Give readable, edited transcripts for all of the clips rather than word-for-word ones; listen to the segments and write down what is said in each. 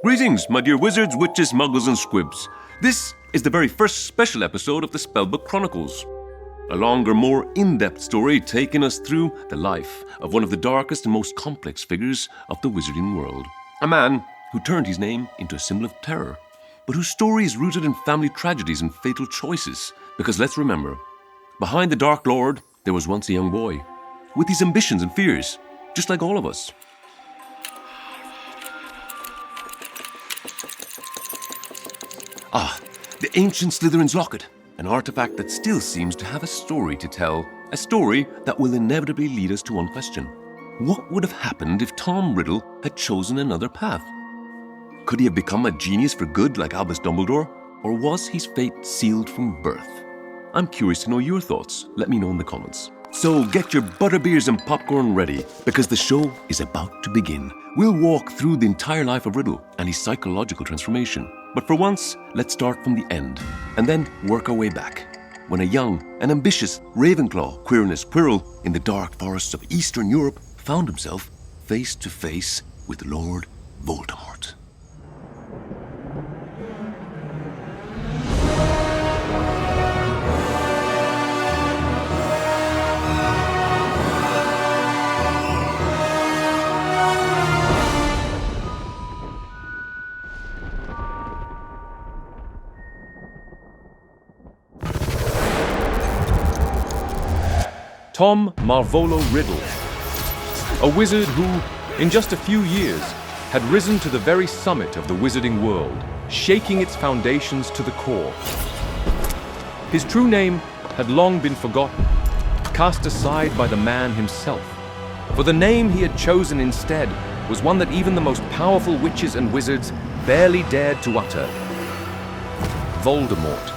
Greetings, my dear wizards, witches, muggles, and squibs. This is the very first special episode of the Spellbook Chronicles. A longer, more in-depth story taking us through the life of one of the darkest and most complex figures of the wizarding world. A man who turned his name into a symbol of terror, but whose story is rooted in family tragedies and fatal choices. Because let's remember, behind the Dark Lord, there was once a young boy, with his ambitions and fears, just like all of us. The ancient Slytherin's locket, an artifact that still seems to have a story to tell, a story that will inevitably lead us to one question. What would have happened if Tom Riddle had chosen another path? Could he have become a genius for good like Albus Dumbledore, or was his fate sealed from birth? I'm curious to know your thoughts. Let me know in the comments. So get your butterbeers and popcorn ready, because the show is about to begin. We'll walk through the entire life of Riddle and his psychological transformation. But for once, let's start from the end, and then work our way back. When a young and ambitious Ravenclaw, Quirrell, in the dark forests of Eastern Europe, found himself face to face with Lord Voldemort. Tom Marvolo Riddle, a wizard who, in just a few years, had risen to the very summit of the wizarding world, shaking its foundations to the core. His true name had long been forgotten, cast aside by the man himself, for the name he had chosen instead was one that even the most powerful witches and wizards barely dared to utter: Voldemort.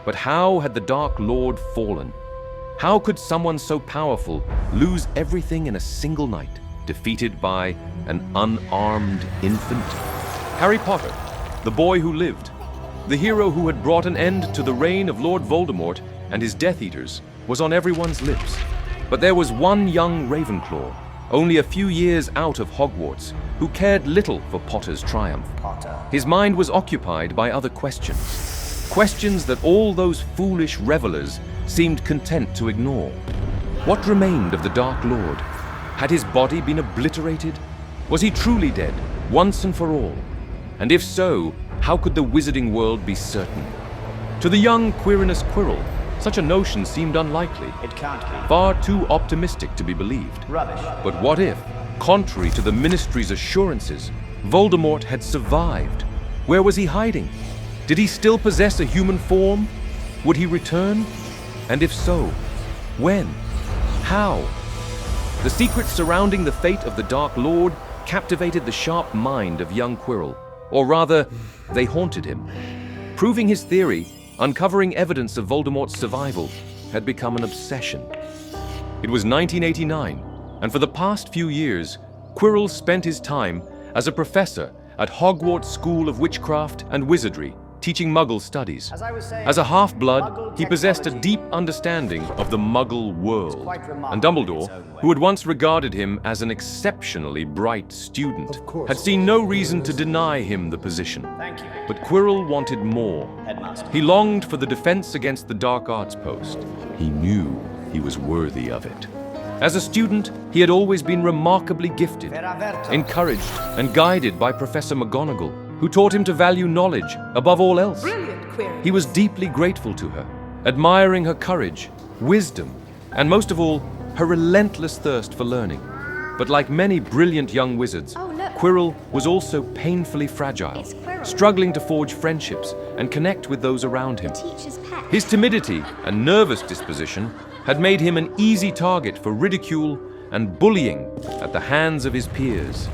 But how had the Dark Lord fallen? How could someone so powerful lose everything in a single night, defeated by an unarmed infant? Harry Potter, the boy who lived, the hero who had brought an end to the reign of Lord Voldemort and his Death Eaters, was on everyone's lips. But there was one young Ravenclaw, only a few years out of Hogwarts, who cared little for Potter's triumph. His mind was occupied by other questions. Questions that all those foolish revelers seemed content to ignore. What remained of the Dark Lord? Had his body been obliterated? Was he truly dead, once and for all? And if so, how could the wizarding world be certain? To the young Quirrell, such a notion seemed unlikely. It can't be. Far too optimistic to be believed. Rubbish. But what if, contrary to the Ministry's assurances, Voldemort had survived? Where was he hiding? Did he still possess a human form? Would he return? And if so, when? How? The secrets surrounding the fate of the Dark Lord captivated the sharp mind of young Quirrell, or rather, they haunted him. Proving his theory, uncovering evidence of Voldemort's survival, had become an obsession. It was 1989, and for the past few years, Quirrell spent his time as a professor at Hogwarts School of Witchcraft and Wizardry, teaching Muggle studies. As a half-blood, he possessed a deep understanding of the Muggle world, and Dumbledore, who had once regarded him as an exceptionally bright student, had seen no reason to deny him the position. But Quirrell wanted more. He longed for the defense against the dark arts post. He knew he was worthy of it. As a student, he had always been remarkably gifted, encouraged and guided by Professor McGonagall, who taught him to value knowledge above all else. Brilliant, Quirrell. He was deeply grateful to her, admiring her courage, wisdom, and most of all, her relentless thirst for learning. But like many brilliant young wizards, Quirrell was also painfully fragile, struggling to forge friendships and connect with those around him. His timidity and nervous disposition had made him an easy target for ridicule and bullying at the hands of his peers.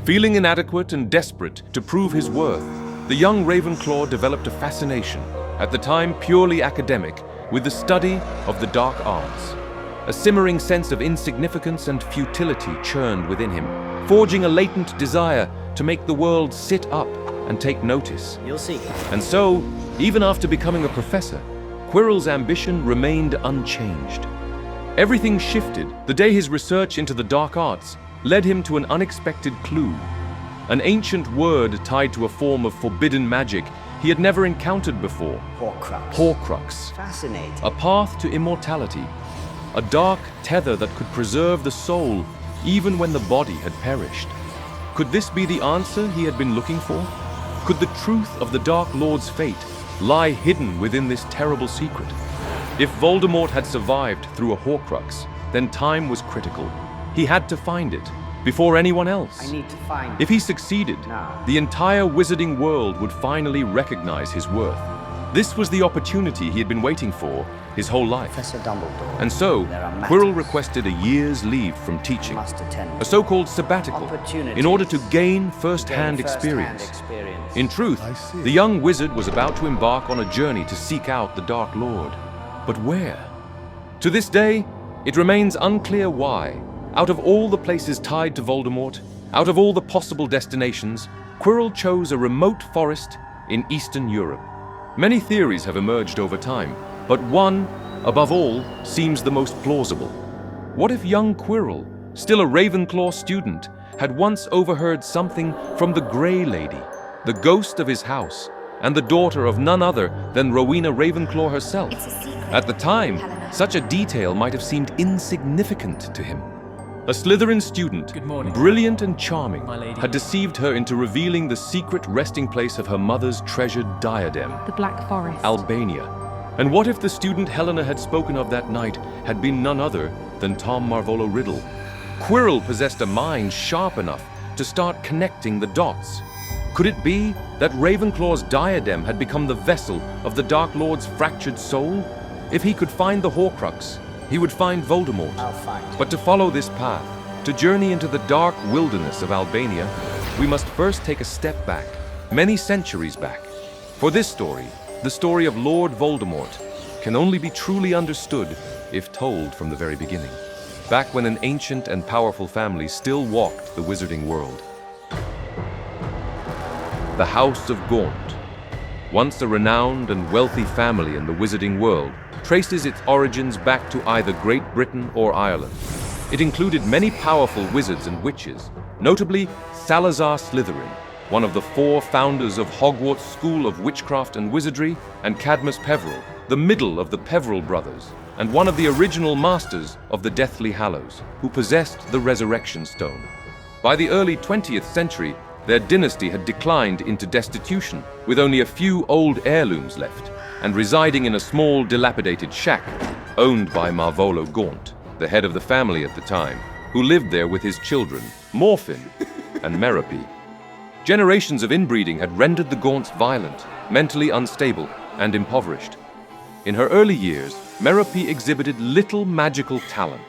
Feeling inadequate and desperate to prove his worth, the young Ravenclaw developed a fascination, at the time purely academic, with the study of the dark arts. A simmering sense of insignificance and futility churned within him, forging a latent desire to make the world sit up and take notice. You'll see. And so, even after becoming a professor, Quirrell's ambition remained unchanged. Everything shifted the day his research into the dark arts led him to an unexpected clue. An ancient word tied to a form of forbidden magic he had never encountered before. Horcrux. Fascinating. A path to immortality. A dark tether that could preserve the soul even when the body had perished. Could this be the answer he had been looking for? Could the truth of the Dark Lord's fate lie hidden within this terrible secret? If Voldemort had survived through a Horcrux, then time was critical. He had to find it, before anyone else. I need to find it. If he succeeded, Now. the entire wizarding world would finally recognize his worth. This was the opportunity he had been waiting for his whole life. Professor Dumbledore. And so, There are matters Quirrell requested a year's leave from teaching, must attend. a so-called sabbatical, in order to gain first-hand First-hand experience. experience. In truth, the young wizard was about to embark on a journey to seek out the Dark Lord. But where? To this day, it remains unclear why. Out of all the places tied to Voldemort, out of all the possible destinations, Quirrell chose a remote forest in Eastern Europe. Many theories have emerged over time, but one, above all, seems the most plausible. What if young Quirrell, still a Ravenclaw student, had once overheard something from the Grey Lady, the ghost of his house, and the daughter of none other than Rowena Ravenclaw herself? At the time, such a detail might have seemed insignificant to him. A Slytherin student, brilliant and charming, had deceived her into revealing the secret resting place of her mother's treasured diadem, The Black Forest. Albania. And what if the student Helena had spoken of that night had been none other than Tom Marvolo Riddle? Quirrell possessed a mind sharp enough to start connecting the dots. Could it be that Ravenclaw's diadem had become the vessel of the Dark Lord's fractured soul? If he could find the Horcrux, he would find Voldemort. I'll find it. But to follow this path, to journey into the dark wilderness of Albania, we must first take a step back, many centuries back. For this story, the story of Lord Voldemort, can only be truly understood if told from the very beginning, back when an ancient and powerful family still walked the wizarding world. The House of Gaunt, once a renowned and wealthy family in the wizarding world, traces its origins back to either Great Britain or Ireland. It included many powerful wizards and witches, notably Salazar Slytherin, one of the 4 founders of Hogwarts School of Witchcraft and Wizardry, and Cadmus Peverell, the middle of the Peverell brothers, and one of the original masters of the Deathly Hallows, who possessed the Resurrection Stone. By the early 20th century, their dynasty had declined into destitution, with only a few old heirlooms left, and residing in a small, dilapidated shack owned by Marvolo Gaunt, the head of the family at the time, who lived there with his children, Morphin and Merope. Generations of inbreeding had rendered the Gaunts violent, mentally unstable, and impoverished. In her early years, Merope exhibited little magical talent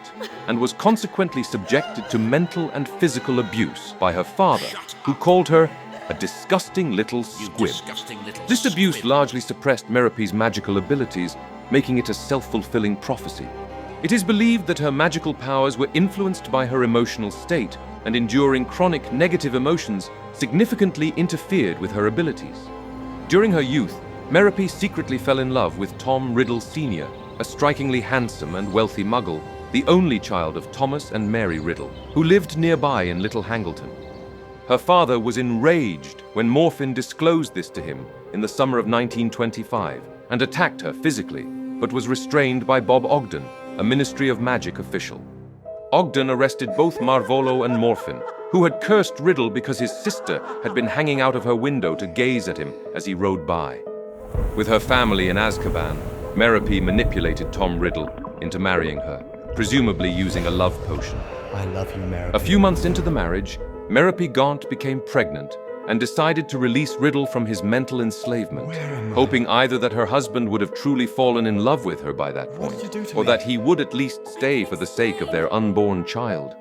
and was consequently subjected to mental and physical abuse by her father, who called her a disgusting little squib. This abuse largely suppressed Merope's magical abilities, making it a self-fulfilling prophecy. It is believed that her magical powers were influenced by her emotional state, and enduring chronic negative emotions significantly interfered with her abilities. During her youth, Merope secretly fell in love with Tom Riddle Sr., a strikingly handsome and wealthy muggle, the only child of Thomas and Mary Riddle, who lived nearby in Little Hangleton. Her father was enraged when Morphin disclosed this to him in the summer of 1925 and attacked her physically, but was restrained by Bob Ogden, a Ministry of Magic official. Ogden arrested both Marvolo and Morphin, who had cursed Riddle because his sister had been hanging out of her window to gaze at him as he rode by. With her family in Azkaban, Merope manipulated Tom Riddle into marrying her, presumably using a love potion. I love you, Merope. A few months into the marriage, Merope Gaunt became pregnant and decided to release Riddle from his mental enslavement, hoping either that her husband would have truly fallen in love with her by that point, or that he would at least stay for the sake of their unborn child.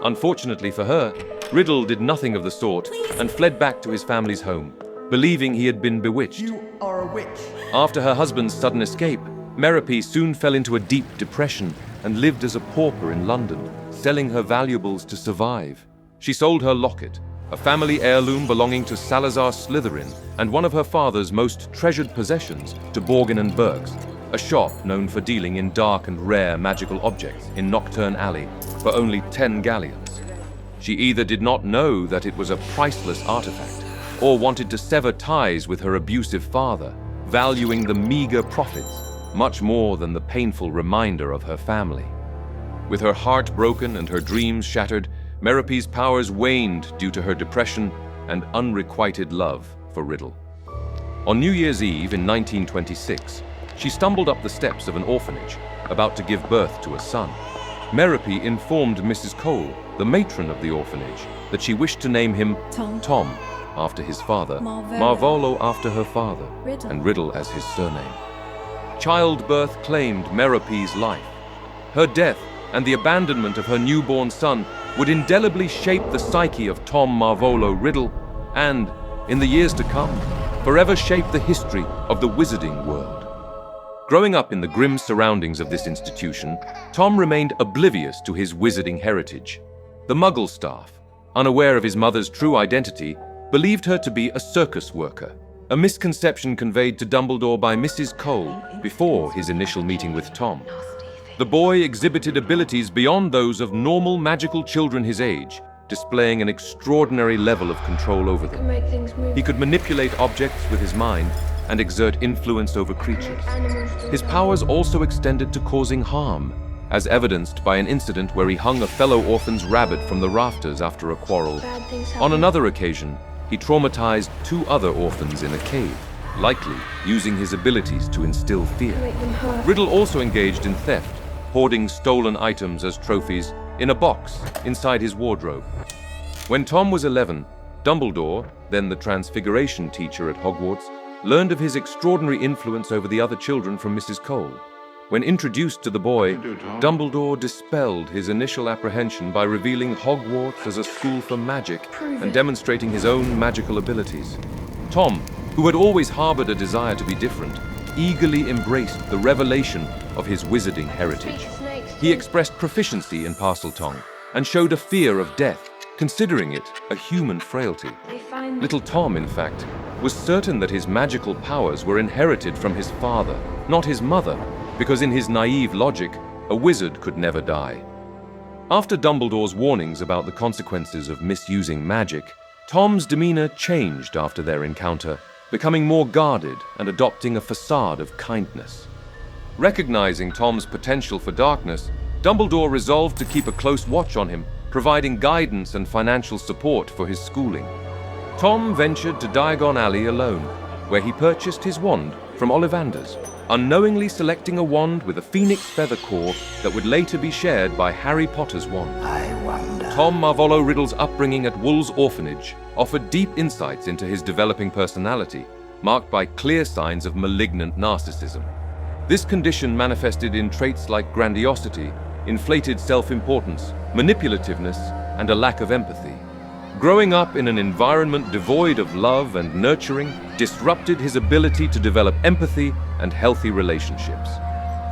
Unfortunately for her, Riddle did nothing of the sort and fled back to his family's home, believing he had been bewitched. You are a witch. After her husband's sudden escape, Merope soon fell into a deep depression and lived as a pauper in London, selling her valuables to survive. She sold her locket, a family heirloom belonging to Salazar Slytherin, and one of her father's most treasured possessions to Borgin & Burke's, a shop known for dealing in dark and rare magical objects in Knockturn Alley, for only 10 galleons. She either did not know that it was a priceless artifact, or wanted to sever ties with her abusive father, valuing the meager profits much more than the painful reminder of her family. With her heart broken and her dreams shattered, Merope's powers waned due to her depression and unrequited love for Riddle. On New Year's Eve in 1926, she stumbled up the steps of an orphanage, about to give birth to a son. Merope informed Mrs. Cole, the matron of the orphanage, that she wished to name him Tom after his father, Marvolo after her father, and Riddle as his surname. Childbirth claimed Merope's life. Her death and the abandonment of her newborn son would indelibly shape the psyche of Tom Marvolo Riddle and, in the years to come, forever shape the history of the wizarding world. Growing up in the grim surroundings of this institution, Tom remained oblivious to his wizarding heritage. The Muggle staff, unaware of his mother's true identity, believed her to be a circus worker, a misconception conveyed to Dumbledore by Mrs. Cole before his initial meeting with Tom. The boy exhibited abilities beyond those of normal magical children his age, displaying an extraordinary level of control over them. He could manipulate objects with his mind and exert influence over creatures. His powers also extended to causing harm, as evidenced by an incident where he hung a fellow orphan's rabbit from the rafters after a quarrel. On another occasion, he traumatized 2 other orphans in a cave, likely using his abilities to instill fear. Riddle also engaged in theft, hoarding stolen items as trophies in a box inside his wardrobe. When Tom was 11, Dumbledore, then the Transfiguration teacher at Hogwarts, learned of his extraordinary influence over the other children from Mrs. Cole. When introduced to the boy, Dumbledore dispelled his initial apprehension by revealing Hogwarts as a school for magic and demonstrating his own magical abilities. Tom, who had always harbored a desire to be different, eagerly embraced the revelation of his wizarding heritage. He expressed proficiency in Parseltongue and showed a fear of death, considering it a human frailty. Little Tom, in fact, was certain that his magical powers were inherited from his father, not his mother, because in his naive logic, a wizard could never die. After Dumbledore's warnings about the consequences of misusing magic, Tom's demeanor changed after their encounter, becoming more guarded and adopting a facade of kindness. Recognizing Tom's potential for darkness, Dumbledore resolved to keep a close watch on him, providing guidance and financial support for his schooling. Tom ventured to Diagon Alley alone, where he purchased his wand from Ollivander's, unknowingly selecting a wand with a phoenix feather core that would later be shared by Harry Potter's wand. Tom Marvolo Riddle's upbringing at Wool's Orphanage offered deep insights into his developing personality, marked by clear signs of malignant narcissism. This condition manifested in traits like grandiosity, inflated self-importance, manipulativeness, and a lack of empathy. Growing up in an environment devoid of love and nurturing disrupted his ability to develop empathy and healthy relationships.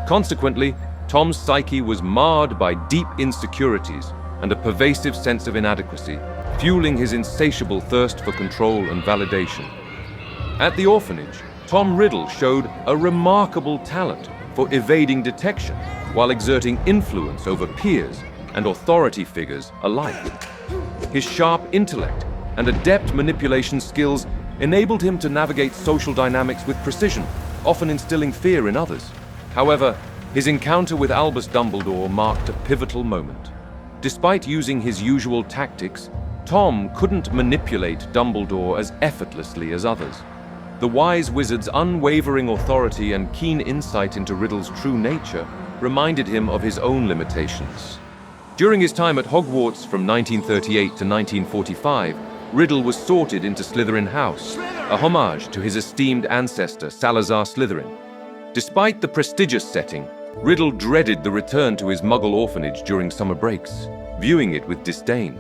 Consequently, Tom's psyche was marred by deep insecurities and a pervasive sense of inadequacy, fueling his insatiable thirst for control and validation. At the orphanage, Tom Riddle showed a remarkable talent for evading detection while exerting influence over peers and authority figures alike. His sharp intellect and adept manipulation skills enabled him to navigate social dynamics with precision, often instilling fear in others. However, his encounter with Albus Dumbledore marked a pivotal moment. Despite using his usual tactics, Tom couldn't manipulate Dumbledore as effortlessly as others. The wise wizard's unwavering authority and keen insight into Riddle's true nature reminded him of his own limitations. During his time at Hogwarts from 1938 to 1945, Riddle was sorted into Slytherin House, a homage to his esteemed ancestor Salazar Slytherin. Despite the prestigious setting, Riddle dreaded the return to his Muggle orphanage during summer breaks, viewing it with disdain.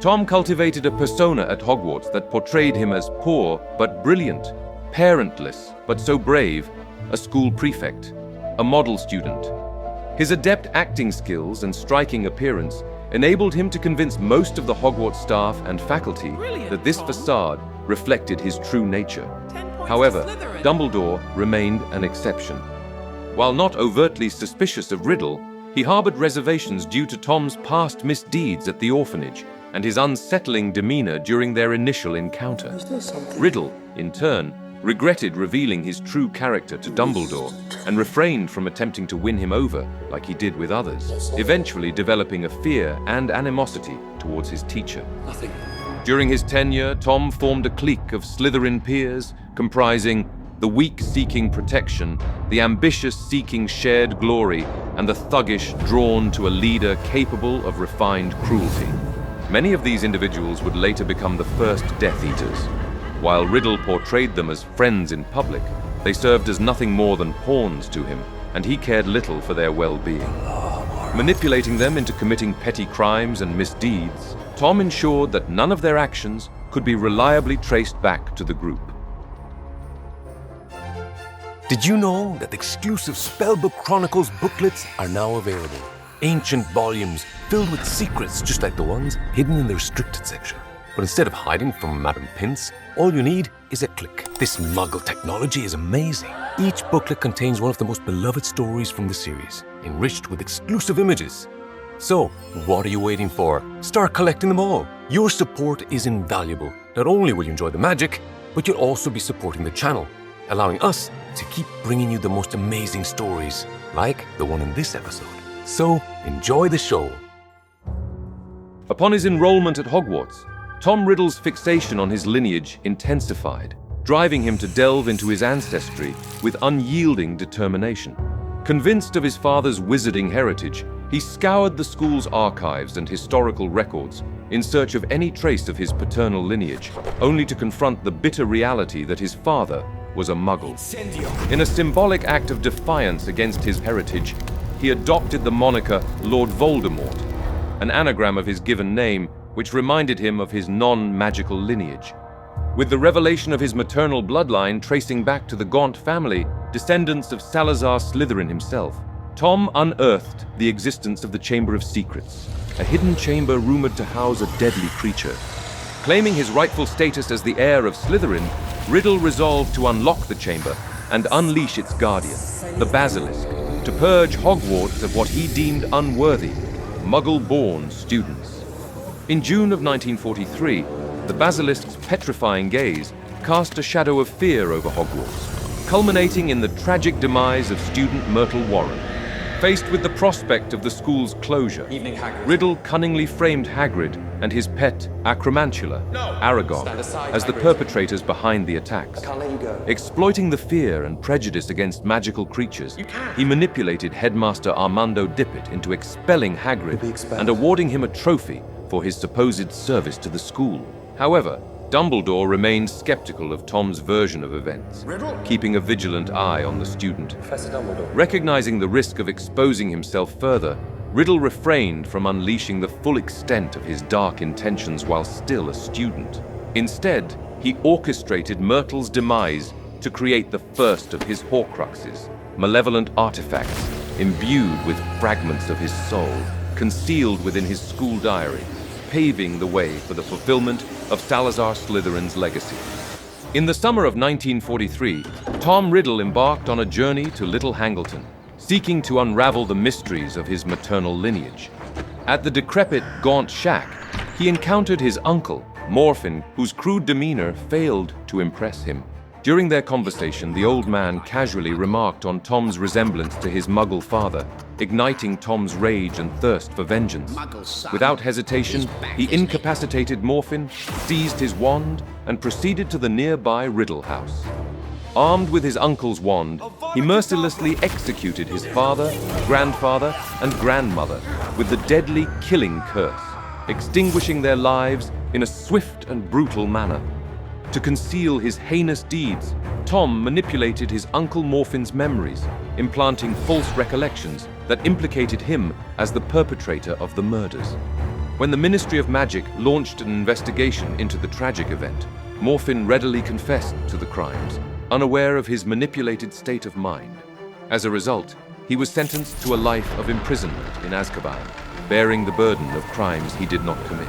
Tom cultivated a persona at Hogwarts that portrayed him as poor but brilliant, parentless but so brave, a school prefect, a model student. His adept acting skills and striking appearance enabled him to convince most of the Hogwarts staff and faculty that this facade reflected his true nature. However, Dumbledore remained an exception. While not overtly suspicious of Riddle, he harbored reservations due to Tom's past misdeeds at the orphanage, and his unsettling demeanor during their initial encounter. Riddle, in turn, regretted revealing his true character to Dumbledore and refrained from attempting to win him over like he did with others, eventually developing a fear and animosity towards his teacher. During his tenure, Tom formed a clique of Slytherin peers comprising the weak seeking protection, the ambitious seeking shared glory, and the thuggish drawn to a leader capable of refined cruelty. Many of these individuals would later become the first Death Eaters. While Riddle portrayed them as friends in public, they served as nothing more than pawns to him, and he cared little for their well-being. Manipulating them into committing petty crimes and misdeeds, Tom ensured that none of their actions could be reliably traced back to the group. Did you know that exclusive Spellbook Chronicles booklets are now available? Ancient volumes filled with secrets just like the ones hidden in the restricted section. But instead of hiding from Madame Pince, all you need is a click. This Muggle technology is amazing. Each booklet contains one of the most beloved stories from the series, enriched with exclusive images. So, what are you waiting for? Start collecting them all. Your support is invaluable. Not only will you enjoy the magic, but you'll also be supporting the channel, allowing us to keep bringing you the most amazing stories, like the one in this episode. So, enjoy the show. Upon his enrollment at Hogwarts, Tom Riddle's fixation on his lineage intensified, driving him to delve into his ancestry with unyielding determination. Convinced of his father's wizarding heritage, he scoured the school's archives and historical records in search of any trace of his paternal lineage, only to confront the bitter reality that his father was a Muggle. In a symbolic act of defiance against his heritage, he adopted the moniker Lord Voldemort, an anagram of his given name, which reminded him of his non-magical lineage. With the revelation of his maternal bloodline tracing back to the Gaunt family, descendants of Salazar Slytherin himself, Tom unearthed the existence of the Chamber of Secrets, a hidden chamber rumored to house a deadly creature. Claiming his rightful status as the heir of Slytherin, Riddle resolved to unlock the chamber and unleash its guardian, the Basilisk, to purge Hogwarts of what he deemed unworthy, Muggle-born students. In June of 1943, the Basilisk's petrifying gaze cast a shadow of fear over Hogwarts, culminating in the tragic demise of student Myrtle Warren. Faced with the prospect of the school's closure, Riddle cunningly framed Hagrid and his pet Acromantula, Aragog, as the perpetrators behind the attacks. Exploiting the fear and prejudice against magical creatures, he manipulated Headmaster Armando Dippet into expelling Hagrid and awarding him a trophy for his supposed service to the school. However, Dumbledore remained skeptical of Tom's version of events, keeping a vigilant eye on the student. Recognizing the risk of exposing himself further, Riddle refrained from unleashing the full extent of his dark intentions while still a student. Instead, he orchestrated Myrtle's demise to create the first of his Horcruxes, malevolent artifacts imbued with fragments of his soul, concealed within his school diary, paving the way for the fulfillment of Salazar Slytherin's legacy. In the summer of 1943, Tom Riddle embarked on a journey to Little Hangleton, seeking to unravel the mysteries of his maternal lineage. At the decrepit Gaunt shack, he encountered his uncle, Morphin, whose crude demeanor failed to impress him. During their conversation, the old man casually remarked on Tom's resemblance to his Muggle father, igniting Tom's rage and thirst for vengeance. Without hesitation, he incapacitated Morphin, seized his wand, and proceeded to the nearby Riddle house. Armed with his uncle's wand, he mercilessly executed his father, grandfather, and grandmother with the deadly killing curse, extinguishing their lives in a swift and brutal manner. To conceal his heinous deeds, Tom manipulated his Uncle Morphin's memories, implanting false recollections that implicated him as the perpetrator of the murders. When the Ministry of Magic launched an investigation into the tragic event, Morphin readily confessed to the crimes, unaware of his manipulated state of mind. As a result, he was sentenced to a life of imprisonment in Azkaban, bearing the burden of crimes he did not commit.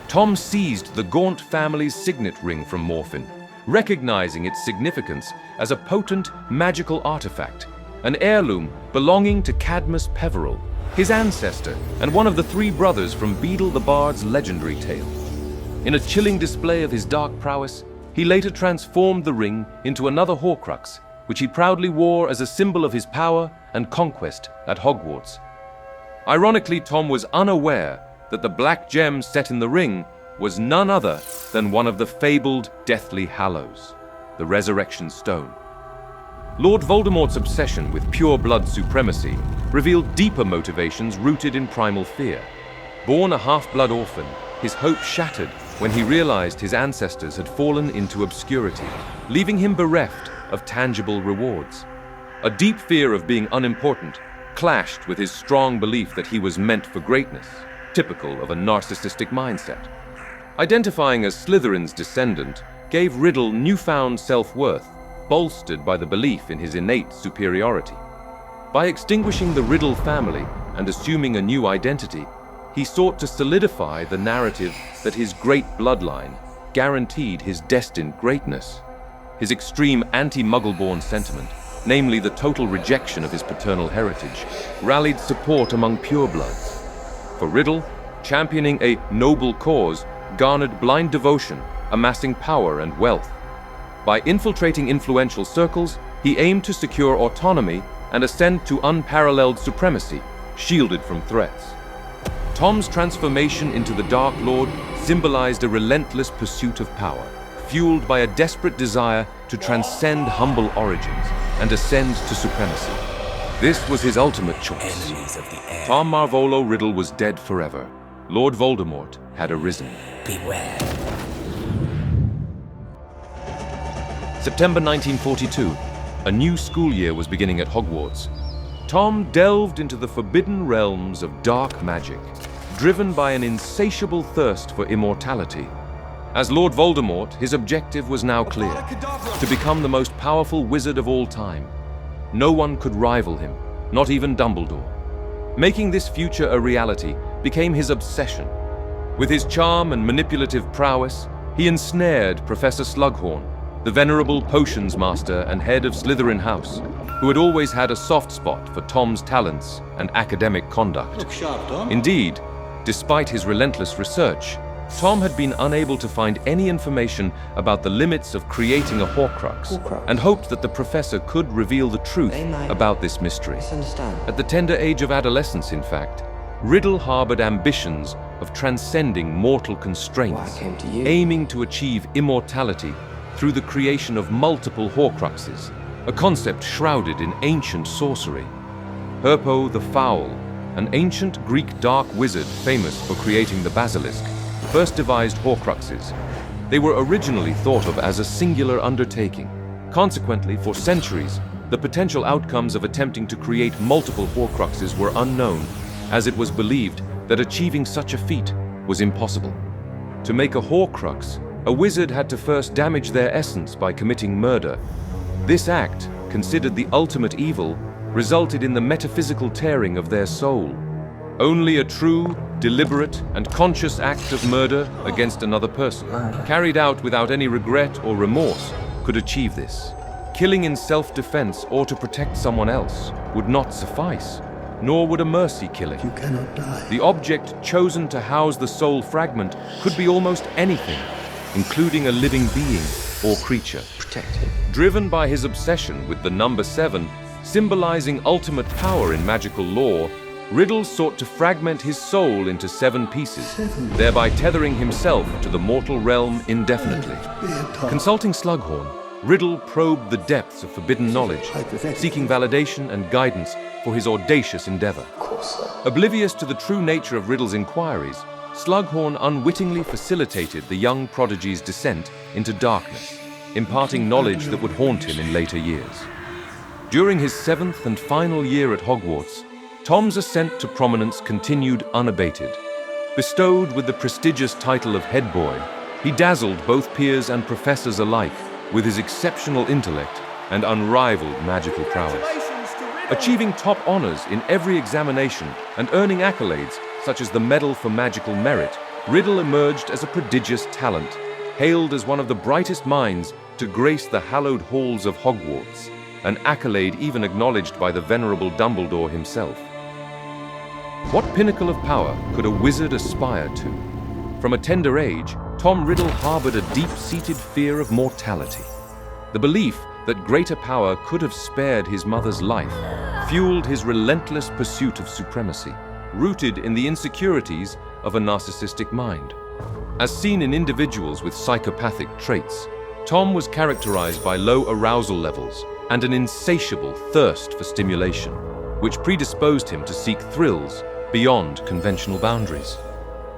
Tom seized the Gaunt family's signet ring from Morphin, recognizing its significance as a potent magical artifact, an heirloom belonging to Cadmus Peverell, his ancestor, and one of the three brothers from Beedle the Bard's legendary tale. In a chilling display of his dark prowess, he later transformed the ring into another Horcrux, which he proudly wore as a symbol of his power and conquest at Hogwarts. Ironically, Tom was unaware that the black gem set in the ring was none other than one of the fabled Deathly Hallows, the Resurrection Stone. Lord Voldemort's obsession with pure blood supremacy revealed deeper motivations rooted in primal fear. Born a half-blood orphan, his hope shattered when he realized his ancestors had fallen into obscurity, leaving him bereft of tangible rewards. A deep fear of being unimportant clashed with his strong belief that he was meant for greatness, typical of a narcissistic mindset. Identifying as Slytherin's descendant gave Riddle newfound self-worth, bolstered by the belief in his innate superiority. By extinguishing the Riddle family and assuming a new identity, he sought to solidify the narrative that his great bloodline guaranteed his destined greatness. His extreme anti-Muggle-born sentiment, namely the total rejection of his paternal heritage, rallied support among purebloods. For Riddle, championing a noble cause garnered blind devotion, amassing power and wealth. By infiltrating influential circles, he aimed to secure autonomy and ascend to unparalleled supremacy, shielded from threats. Tom's transformation into the Dark Lord symbolized a relentless pursuit of power, fueled by a desperate desire to transcend humble origins and ascend to supremacy. This was his ultimate choice. Tom Marvolo Riddle was dead forever. Lord Voldemort had arisen. Beware. September 1942. A new school year was beginning at Hogwarts. Tom delved into the forbidden realms of dark magic, driven by an insatiable thirst for immortality. As Lord Voldemort, his objective was now clear: to become the most powerful wizard of all time. No one could rival him, not even Dumbledore. Making this future a reality became his obsession. With his charm and manipulative prowess, he ensnared Professor Slughorn, the venerable potions master and head of Slytherin House, who had always had a soft spot for Tom's talents and academic conduct. Look sharp, Tom. Indeed, despite his relentless research, Tom had been unable to find any information about the limits of creating a Horcrux, and hoped that the professor could reveal the truth about this mystery. At the tender age of adolescence, in fact, Riddle harbored ambitions of transcending mortal constraints, aiming to achieve immortality through the creation of multiple Horcruxes, a concept shrouded in ancient sorcery. Herpo the Foul, an ancient Greek dark wizard famous for creating the basilisk, first devised Horcruxes. They were originally thought of as a singular undertaking. Consequently, for centuries, the potential outcomes of attempting to create multiple Horcruxes were unknown, as it was believed that achieving such a feat was impossible. To make a Horcrux, a wizard had to first damage their essence by committing murder. This act, considered the ultimate evil, resulted in the metaphysical tearing of their soul. Only a true, deliberate, and conscious act of murder against another person, carried out without any regret or remorse, could achieve this. Killing in self-defense or to protect someone else would not suffice, nor would a mercy killing. You cannot die. The object chosen to house the soul fragment could be almost anything, including a living being or creature. Protected. Driven by his obsession with the number 7, symbolizing ultimate power in magical lore, Riddle sought to fragment his soul into 7 pieces, thereby tethering himself to the mortal realm indefinitely. Consulting Slughorn, Riddle probed the depths of forbidden knowledge, seeking validation and guidance for his audacious endeavor. Oblivious to the true nature of Riddle's inquiries, Slughorn unwittingly facilitated the young prodigy's descent into darkness, imparting knowledge that would haunt him in later years. During his 7th and final year at Hogwarts, Tom's ascent to prominence continued unabated. Bestowed with the prestigious title of head boy, he dazzled both peers and professors alike with his exceptional intellect and unrivaled magical prowess. Achieving top honors in every examination and earning accolades such as the Medal for Magical Merit, Riddle emerged as a prodigious talent, hailed as one of the brightest minds to grace the hallowed halls of Hogwarts, an accolade even acknowledged by the venerable Dumbledore himself. What pinnacle of power could a wizard aspire to? From a tender age, Tom Riddle harbored a deep-seated fear of mortality. The belief that greater power could have spared his mother's life fueled his relentless pursuit of supremacy, rooted in the insecurities of a narcissistic mind. As seen in individuals with psychopathic traits, Tom was characterized by low arousal levels and an insatiable thirst for stimulation, which predisposed him to seek thrills beyond conventional boundaries.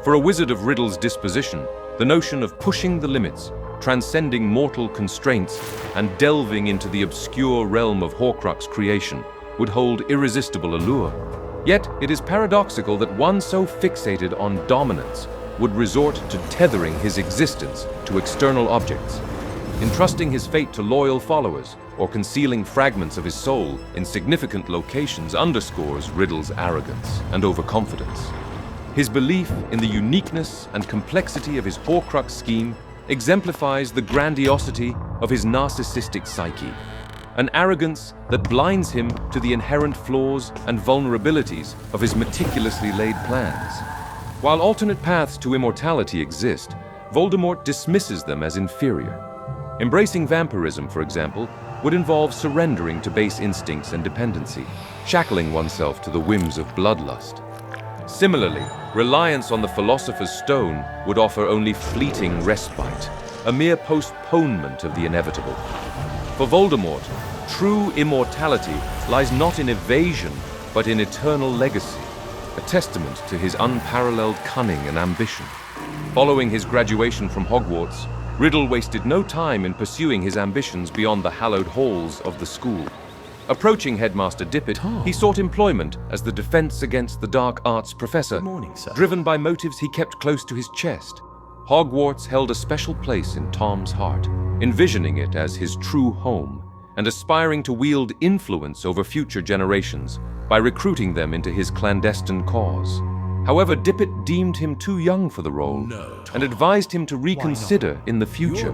For a wizard of Riddle's disposition, the notion of pushing the limits, transcending mortal constraints, and delving into the obscure realm of Horcrux creation would hold irresistible allure. Yet it is paradoxical that one so fixated on dominance would resort to tethering his existence to external objects. Entrusting his fate to loyal followers or concealing fragments of his soul in significant locations underscores Riddle's arrogance and overconfidence. His belief in the uniqueness and complexity of his Horcrux scheme exemplifies the grandiosity of his narcissistic psyche, an arrogance that blinds him to the inherent flaws and vulnerabilities of his meticulously laid plans. While alternate paths to immortality exist, Voldemort dismisses them as inferior. Embracing vampirism, for example, would involve surrendering to base instincts and dependency, shackling oneself to the whims of bloodlust. Similarly, reliance on the Philosopher's Stone would offer only fleeting respite, a mere postponement of the inevitable. For Voldemort, true immortality lies not in evasion, but in eternal legacy, a testament to his unparalleled cunning and ambition. Following his graduation from Hogwarts, Riddle wasted no time in pursuing his ambitions beyond the hallowed halls of the school. Approaching Headmaster Dippet, he sought employment as the Defense Against the Dark Arts professor, driven by motives he kept close to his chest. Hogwarts held a special place in Tom's heart, envisioning it as his true home, and aspiring to wield influence over future generations by recruiting them into his clandestine cause. However, Dippet deemed him too young for the role and advised him to reconsider in the future.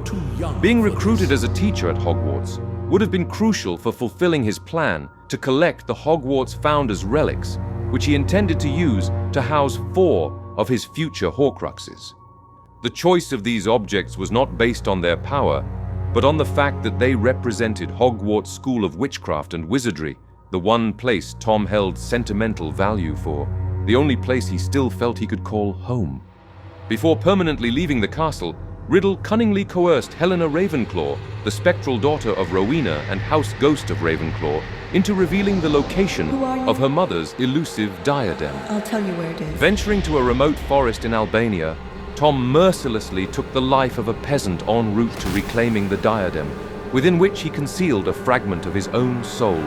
Being recruited as a teacher at Hogwarts would have been crucial for fulfilling his plan to collect the Hogwarts founder's relics, which he intended to use to house 4 of his future Horcruxes. The choice of these objects was not based on their power, but on the fact that they represented Hogwarts' School of Witchcraft and Wizardry, the one place Tom held sentimental value for, the only place he still felt he could call home. Before permanently leaving the castle, Riddle cunningly coerced Helena Ravenclaw, the spectral daughter of Rowena and house ghost of Ravenclaw, into revealing the location of her mother's elusive diadem. I'll tell you where it is. Venturing to a remote forest in Albania, Tom mercilessly took the life of a peasant en route to reclaiming the diadem, within which he concealed a fragment of his own soul,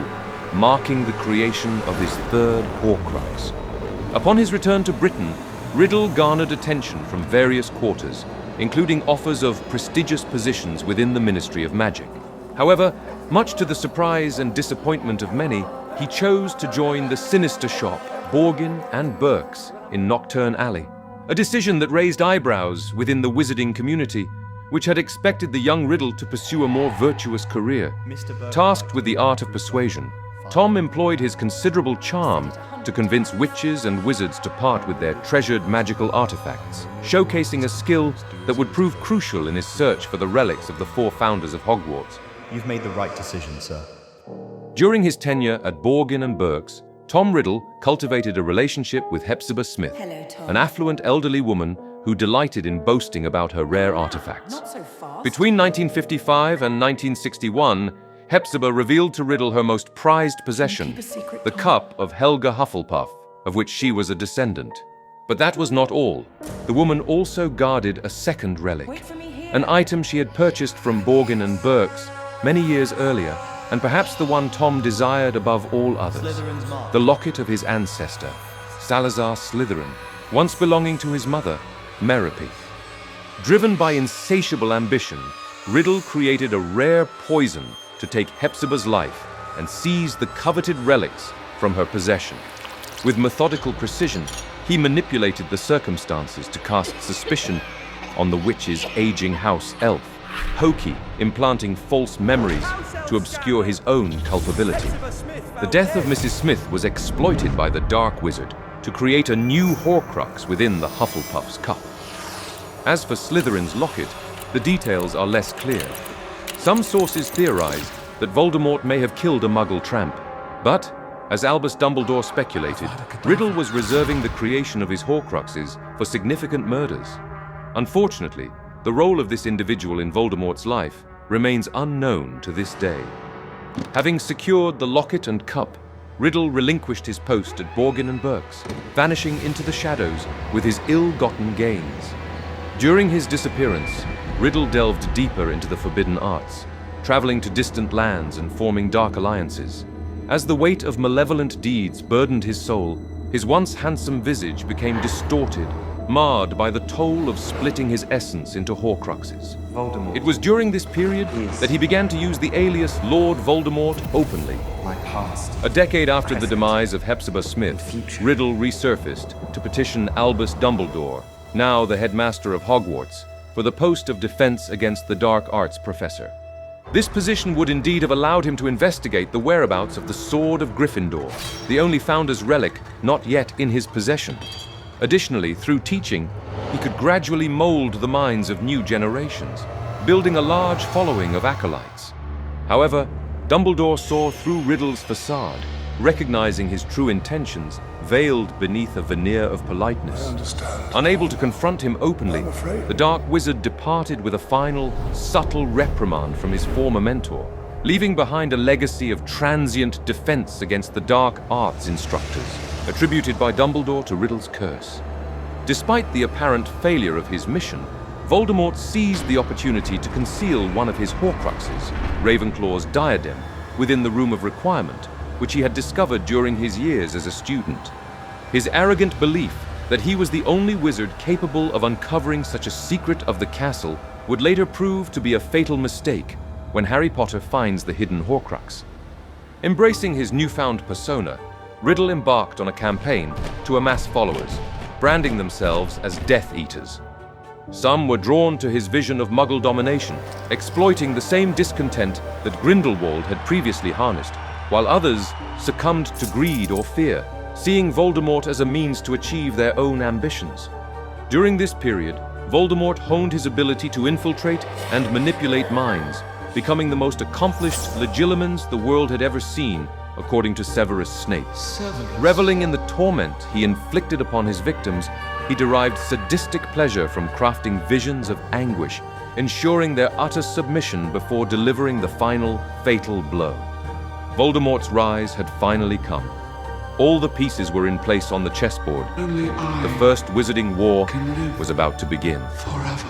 marking the creation of his 3rd Horcrux. Upon his return to Britain, Riddle garnered attention from various quarters, including offers of prestigious positions within the Ministry of Magic. However, much to the surprise and disappointment of many, he chose to join the sinister shop, Borgin and Burke's, in Knockturn Alley, a decision that raised eyebrows within the wizarding community, which had expected the young Riddle to pursue a more virtuous career. Tasked with the art of persuasion, Tom employed his considerable charm to convince witches and wizards to part with their treasured magical artifacts, showcasing a skill that would prove crucial in his search for the relics of the 4 founders of Hogwarts. You've made the right decision, sir. During his tenure at Borgin and Burke's, Tom Riddle cultivated a relationship with Hepzibah Smith, Hello, Tom. an affluent elderly woman who delighted in boasting about her rare artifacts. Not so fast. Between 1955 and 1961, Hepzibah revealed to Riddle her most prized possession, Keep a secret, the Tom. cup of Helga Hufflepuff, of which she was a descendant. But that was not all. The woman also guarded a second relic, Wait for me here. an item she had purchased from Borgin and Burke's many years earlier, and perhaps the one Tom desired above all others, the locket of his ancestor, Salazar Slytherin, once belonging to his mother, Merope. Driven by insatiable ambition, Riddle created a rare poison to take Hepzibah's life and seize the coveted relics from her possession. With methodical precision, he manipulated the circumstances to cast suspicion on the witch's aging house elf, Hokey implanting false memories to obscure his own culpability. The death of Mrs. Smith was exploited by the Dark Wizard, to create a new Horcrux within the Hufflepuff's cup. As for Slytherin's locket, the details are less clear. Some sources theorize that Voldemort may have killed a Muggle tramp, but, as Albus Dumbledore speculated, Riddle was reserving the creation of his Horcruxes for significant murders. Unfortunately, the role of this individual in Voldemort's life remains unknown to this day. Having secured the locket and cup, Riddle relinquished his post at Borgin and Burke's, vanishing into the shadows with his ill-gotten gains. During his disappearance, Riddle delved deeper into the forbidden arts, traveling to distant lands and forming dark alliances. As the weight of malevolent deeds burdened his soul, his once handsome visage became distorted, marred by the toll of splitting his essence into Horcruxes. Voldemort. It was during this period that he began to use the alias Lord Voldemort openly. My past. A decade after the present, demise of Hepzibah Smith, future. Riddle resurfaced to petition Albus Dumbledore, now the headmaster of Hogwarts, for the post of defense against the dark arts professor. This position would indeed have allowed him to investigate the whereabouts of the Sword of Gryffindor, the only Founder's relic not yet in his possession. Additionally, through teaching, he could gradually mold the minds of new generations, building a large following of acolytes. However, Dumbledore saw through Riddle's facade, recognizing his true intentions veiled beneath a veneer of politeness. Unable to confront him openly, the Dark Wizard departed with a final, subtle reprimand from his former mentor, leaving behind a legacy of transient defense against the dark arts instructors, attributed by Dumbledore to Riddle's curse. Despite the apparent failure of his mission, Voldemort seized the opportunity to conceal one of his Horcruxes, Ravenclaw's diadem, within the Room of Requirement, which he had discovered during his years as a student. His arrogant belief that he was the only wizard capable of uncovering such a secret of the castle would later prove to be a fatal mistake when Harry Potter finds the hidden Horcrux. Embracing his newfound persona, Riddle embarked on a campaign to amass followers, branding themselves as Death Eaters. Some were drawn to his vision of Muggle domination, exploiting the same discontent that Grindelwald had previously harnessed, while others succumbed to greed or fear, seeing Voldemort as a means to achieve their own ambitions. During this period, Voldemort honed his ability to infiltrate and manipulate minds, becoming the most accomplished legilimens the world had ever seen, according to Severus Snape. Reveling in the torment he inflicted upon his victims, he derived sadistic pleasure from crafting visions of anguish, ensuring their utter submission before delivering the final, fatal blow. Voldemort's rise had finally come. All the pieces were in place on the chessboard. The first wizarding war was about to begin. Forever.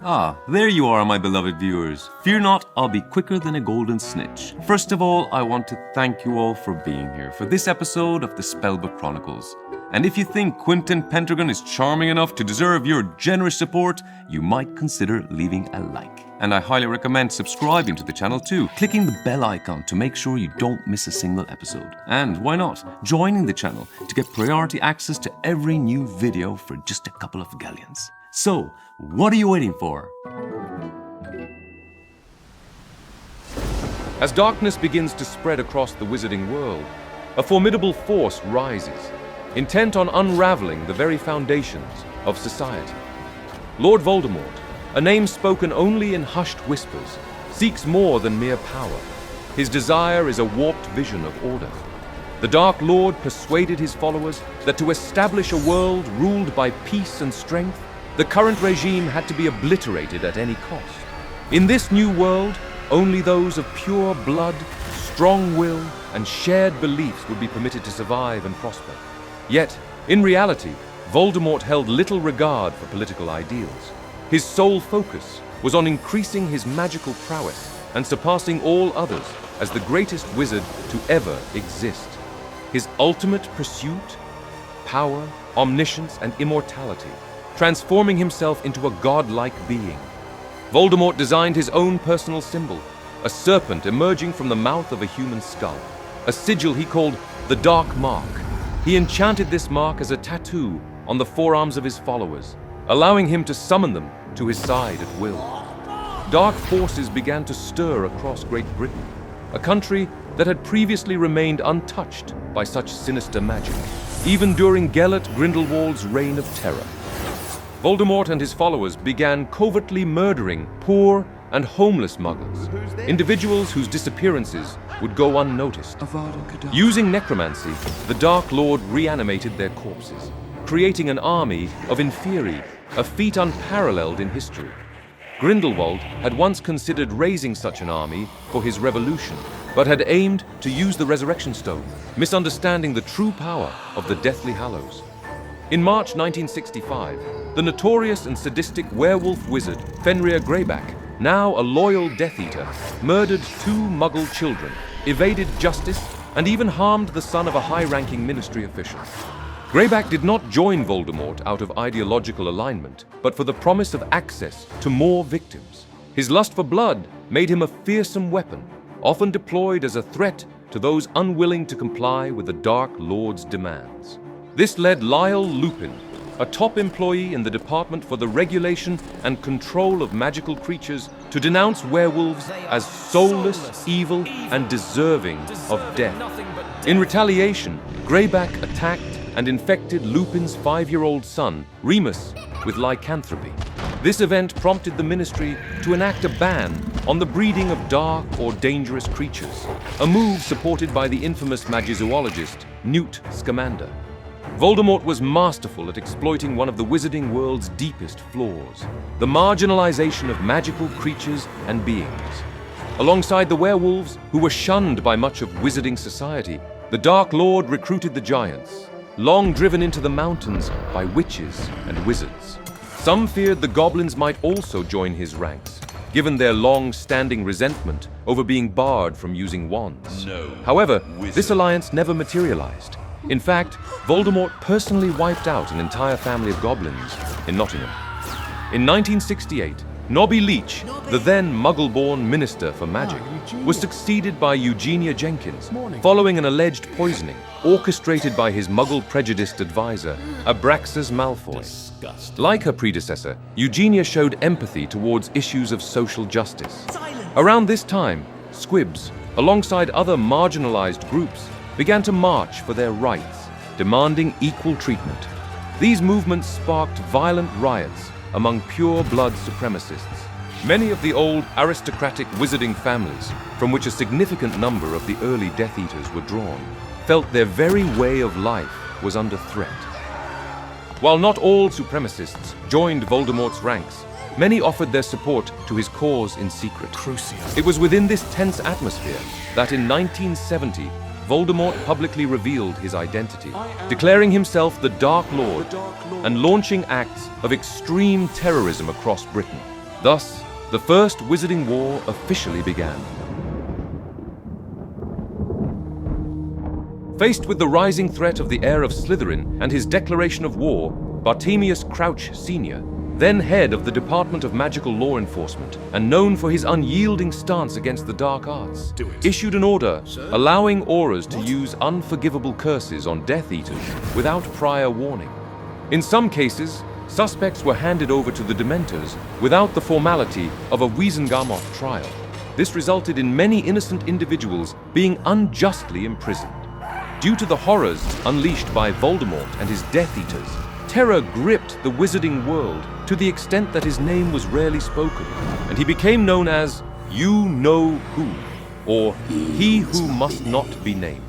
Ah, there you are, my beloved viewers. Fear not, I'll be quicker than a golden snitch. First of all, I want to thank you all for being here for this episode of the Spellbook Chronicles. And if you think Quentin Pendragon is charming enough to deserve your generous support, you might consider leaving a like. And I highly recommend subscribing to the channel too, clicking the bell icon to make sure you don't miss a single episode. And why not, joining the channel to get priority access to every new video for just a couple of galleons. So, what are you waiting for? As darkness begins to spread across the wizarding world, a formidable force rises, intent on unraveling the very foundations of society. Lord Voldemort, a name spoken only in hushed whispers, seeks more than mere power. His desire is a warped vision of order. The Dark Lord persuaded his followers that to establish a world ruled by peace and strength, the current regime had to be obliterated at any cost. In this new world, only those of pure blood, strong will, and shared beliefs would be permitted to survive and prosper. Yet, in reality, Voldemort held little regard for political ideals. His sole focus was on increasing his magical prowess and surpassing all others as the greatest wizard to ever exist. His ultimate pursuit? Power, omniscience, and immortality, transforming himself into a godlike being. Voldemort designed his own personal symbol, a serpent emerging from the mouth of a human skull, a sigil he called the Dark Mark. He enchanted this mark as a tattoo on the forearms of his followers, allowing him to summon them to his side at will. Dark forces began to stir across Great Britain, a country that had previously remained untouched by such sinister magic, even during Gellert Grindelwald's reign of terror. Voldemort and his followers began covertly murdering poor and homeless muggles, individuals whose disappearances would go unnoticed. Using necromancy, the Dark Lord reanimated their corpses, creating an army of inferi, a feat unparalleled in history. Grindelwald had once considered raising such an army for his revolution, but had aimed to use the Resurrection Stone, misunderstanding the true power of the Deathly Hallows. In March 1965, the notorious and sadistic werewolf wizard Fenrir Greyback, now a loyal Death Eater, murdered 2 Muggle children, evaded justice, and even harmed the son of a high-ranking ministry official. Greyback did not join Voldemort out of ideological alignment, but for the promise of access to more victims. His lust for blood made him a fearsome weapon, often deployed as a threat to those unwilling to comply with the Dark Lord's demands. This led Lyle Lupin, a top employee in the Department for the Regulation and Control of Magical Creatures, to denounce werewolves as soulless, evil, and deserving of death. In retaliation, Greyback attacked and infected Lupin's 5-year-old son, Remus, with lycanthropy. This event prompted the Ministry to enact a ban on the breeding of dark or dangerous creatures, a move supported by the infamous magizoologist Newt Scamander. Voldemort was masterful at exploiting one of the wizarding world's deepest flaws, the marginalization of magical creatures and beings. Alongside the werewolves, who were shunned by much of wizarding society, the Dark Lord recruited the giants, long driven into the mountains by witches and wizards. Some feared the goblins might also join his ranks, given their long-standing resentment over being barred from using wands. However, this alliance never materialized. In fact, Voldemort personally wiped out an entire family of goblins in Nottingham. In 1968, Nobby Leach, the then Muggle-born Minister for Magic, was succeeded by Eugenia Jenkins, following an alleged poisoning orchestrated by his Muggle-prejudiced advisor, Abraxas Malfoy. Like her predecessor, Eugenia showed empathy towards issues of social justice. Around this time, Squibs, alongside other marginalized groups, began to march for their rights, demanding equal treatment. These movements sparked violent riots among pure-blood supremacists. Many of the old aristocratic wizarding families, from which a significant number of the early Death Eaters were drawn, felt their very way of life was under threat. While not all supremacists joined Voldemort's ranks, many offered their support to his cause in secret. It was within this tense atmosphere that in 1970, Voldemort publicly revealed his identity, declaring himself the Dark Lord and launching acts of extreme terrorism across Britain. Thus, the First Wizarding War officially began. Faced with the rising threat of the heir of Slytherin and his declaration of war, Bartemius Crouch Sr., then head of the Department of Magical Law Enforcement and known for his unyielding stance against the dark arts, issued an order allowing Aurors to use unforgivable curses on Death Eaters without prior warning. In some cases, suspects were handed over to the Dementors without the formality of a Wiesengamoth trial. This resulted in many innocent individuals being unjustly imprisoned. Due to the horrors unleashed by Voldemort and his Death Eaters, terror gripped the wizarding world to the extent that his name was rarely spoken, and he became known as You-Know-Who, or He Who Must Not Be Named.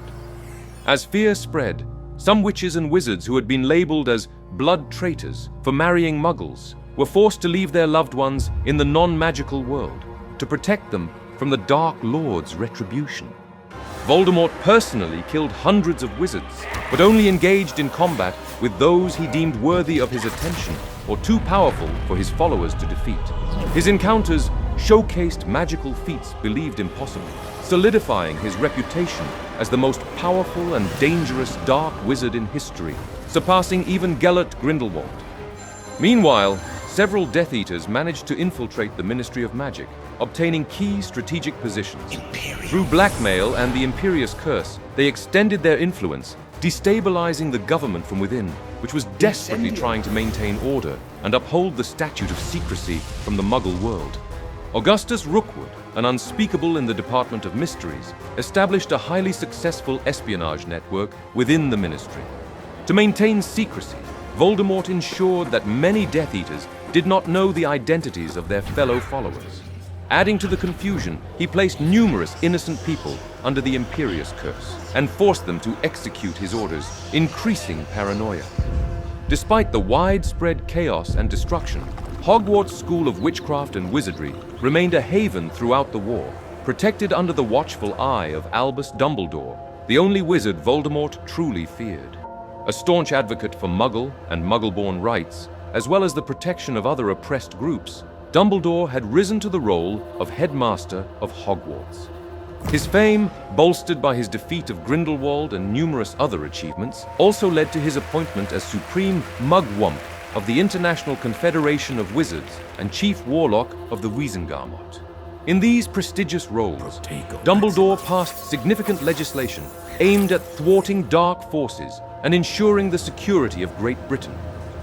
As fear spread, some witches and wizards who had been labeled as blood traitors for marrying muggles were forced to leave their loved ones in the non-magical world to protect them from the Dark Lord's retribution. Voldemort personally killed hundreds of wizards, but only engaged in combat with those he deemed worthy of his attention or too powerful for his followers to defeat. His encounters showcased magical feats believed impossible, solidifying his reputation as the most powerful and dangerous dark wizard in history, surpassing even Gellert Grindelwald. Meanwhile, several Death Eaters managed to infiltrate the Ministry of Magic, obtaining key strategic positions. Through blackmail and the Imperious Curse, they extended their influence, destabilizing the government from within, which was desperately trying to maintain order and uphold the statute of secrecy from the Muggle world. Augustus Rookwood, an unspeakable in the Department of Mysteries, established a highly successful espionage network within the Ministry. To maintain secrecy, Voldemort ensured that many Death Eaters did not know the identities of their fellow followers. Adding to the confusion, he placed numerous innocent people under the Imperious Curse and forced them to execute his orders, increasing paranoia. Despite the widespread chaos and destruction, Hogwarts' School of Witchcraft and Wizardry remained a haven throughout the war, protected under the watchful eye of Albus Dumbledore, the only wizard Voldemort truly feared. A staunch advocate for Muggle and Muggle-born rights, as well as the protection of other oppressed groups, Dumbledore had risen to the role of headmaster of Hogwarts. His fame, bolstered by his defeat of Grindelwald and numerous other achievements, also led to his appointment as Supreme Mugwump of the International Confederation of Wizards and Chief Warlock of the Wiesengarmot. In these prestigious roles, Dumbledore passed significant legislation aimed at thwarting dark forces and ensuring the security of Great Britain.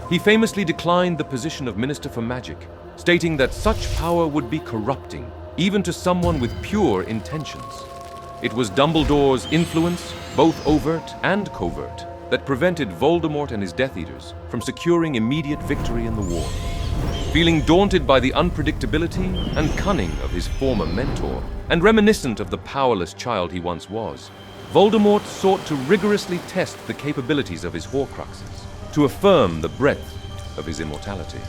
He famously declined the position of Minister for Magic, stating that such power would be corrupting, even to someone with pure intentions. It was Dumbledore's influence, both overt and covert, that prevented Voldemort and his Death Eaters from securing immediate victory in the war. Feeling daunted by the unpredictability and cunning of his former mentor, and reminiscent of the powerless child he once was, Voldemort sought to rigorously test the capabilities of his Horcruxes, to affirm the breadth of his immortality.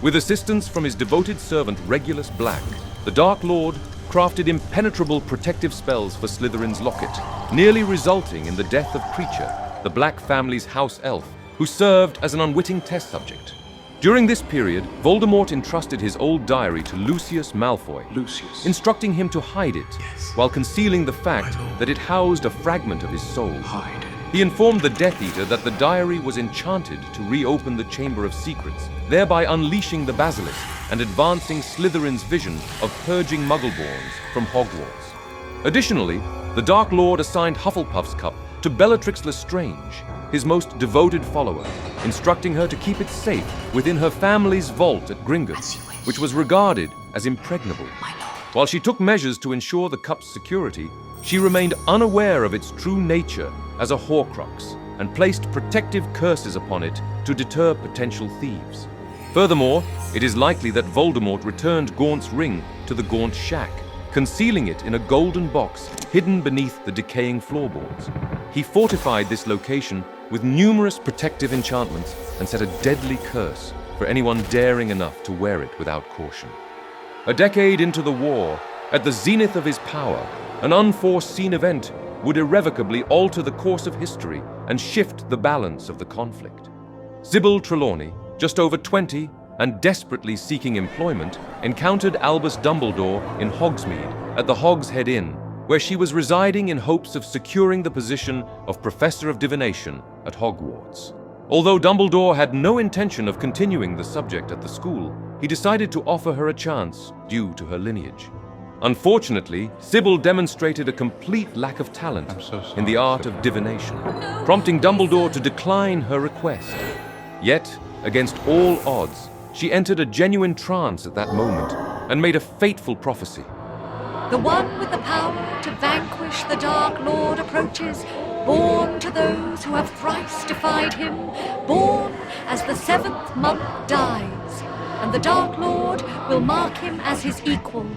With assistance from his devoted servant Regulus Black, the Dark Lord crafted impenetrable protective spells for Slytherin's locket, nearly resulting in the death of Kreacher, the Black family's house elf, who served as an unwitting test subject. During this period, Voldemort entrusted his old diary to Lucius Malfoy, instructing him to hide it, while concealing the fact that it housed a fragment of his soul. He informed the Death Eater that the diary was enchanted to reopen the Chamber of Secrets, thereby unleashing the Basilisk and advancing Slytherin's vision of purging Muggleborns from Hogwarts. Additionally, the Dark Lord assigned Hufflepuff's cup to Bellatrix Lestrange, his most devoted follower, instructing her to keep it safe within her family's vault at Gringotts, which was regarded as impregnable. While she took measures to ensure the cup's security, she remained unaware of its true nature as a Horcrux and placed protective curses upon it to deter potential thieves. Furthermore, it is likely that Voldemort returned Gaunt's ring to the Gaunt shack, concealing it in a golden box hidden beneath the decaying floorboards. He fortified this location with numerous protective enchantments and set a deadly curse for anyone daring enough to wear it without caution. A decade into the war, at the zenith of his power, an unforeseen event would irrevocably alter the course of history and shift the balance of the conflict. Sybil Trelawney, just over 20 and desperately seeking employment, encountered Albus Dumbledore in Hogsmeade at the Hogshead Inn, where she was residing in hopes of securing the position of Professor of Divination at Hogwarts. Although Dumbledore had no intention of continuing the subject at the school, he decided to offer her a chance due to her lineage. Unfortunately, Sybil demonstrated a complete lack of talent in the art of divination, prompting Dumbledore to decline her request. Yet, against all odds, she entered a genuine trance at that moment and made a fateful prophecy. The one with the power to vanquish the Dark Lord approaches, born to those who have thrice defied him, born as the 7th month dies, and the Dark Lord will mark him as his equal.